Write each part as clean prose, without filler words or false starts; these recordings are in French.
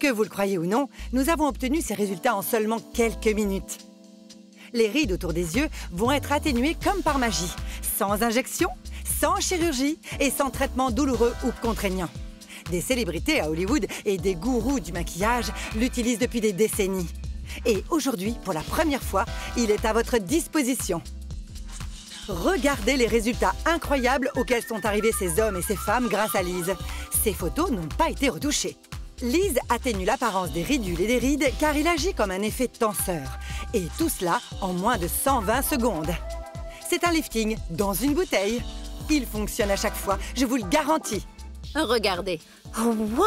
Que vous le croyez ou non, nous avons obtenu ces résultats en seulement quelques minutes. Les rides autour des yeux vont être atténuées comme par magie, sans injection, sans chirurgie et sans traitement douloureux ou contraignant. Des célébrités à Hollywood et des gourous du maquillage l'utilisent depuis des décennies. Et aujourd'hui, pour la première fois, il est à votre disposition. Regardez les résultats incroyables auxquels sont arrivés ces hommes et ces femmes grâce à Lise. Ces photos n'ont pas été retouchées. Lise atténue l'apparence des ridules et des rides car il agit comme un effet tenseur. Et tout cela en moins de 120 secondes. C'est un lifting dans une bouteille. Il fonctionne à chaque fois, je vous le garantis. Regardez. Oh, wow!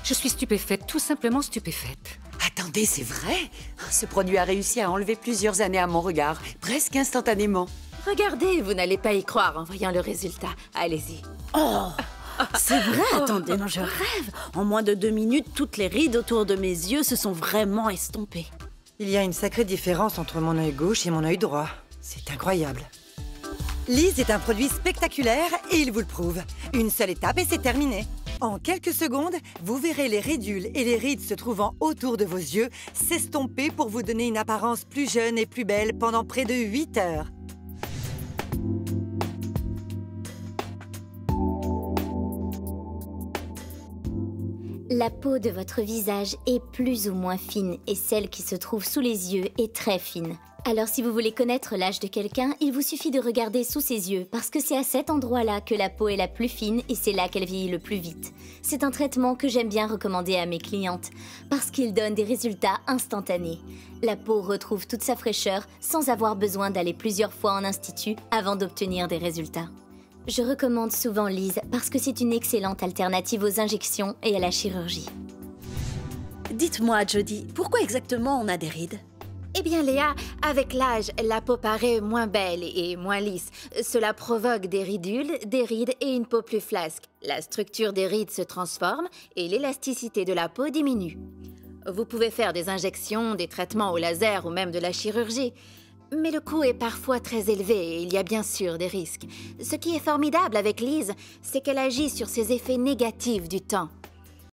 Je suis stupéfaite, tout simplement stupéfaite. Attendez, c'est vrai? Ce produit a réussi à enlever plusieurs années à mon regard, presque instantanément. Regardez, vous n'allez pas y croire en voyant le résultat. Allez-y. Oh! C'est vrai, attendez, non, je rêve. En moins de 2 minutes, toutes les rides autour de mes yeux se sont vraiment estompées. Il y a une sacrée différence entre mon œil gauche et mon œil droit. C'est incroyable. Lise est un produit spectaculaire et il vous le prouve. Une seule étape et c'est terminé. En quelques secondes, vous verrez les ridules et les rides se trouvant autour de vos yeux s'estomper pour vous donner une apparence plus jeune et plus belle pendant près de 8 heures. La peau de votre visage est plus ou moins fine et celle qui se trouve sous les yeux est très fine. Alors si vous voulez connaître l'âge de quelqu'un, il vous suffit de regarder sous ses yeux parce que c'est à cet endroit-là que la peau est la plus fine et c'est là qu'elle vieillit le plus vite. C'est un traitement que j'aime bien recommander à mes clientes parce qu'il donne des résultats instantanés. La peau retrouve toute sa fraîcheur sans avoir besoin d'aller plusieurs fois en institut avant d'obtenir des résultats. Je recommande souvent Lise parce que c'est une excellente alternative aux injections et à la chirurgie. Dites-moi, Jodie, pourquoi exactement on a des rides? Eh bien, Léa, avec l'âge, la peau paraît moins belle et moins lisse. Cela provoque des ridules, des rides et une peau plus flasque. La structure des rides se transforme et l'élasticité de la peau diminue. Vous pouvez faire des injections, des traitements au laser ou même de la chirurgie. Mais le coût est parfois très élevé et il y a bien sûr des risques. Ce qui est formidable avec Lise, c'est qu'elle agit sur ces effets négatifs du temps.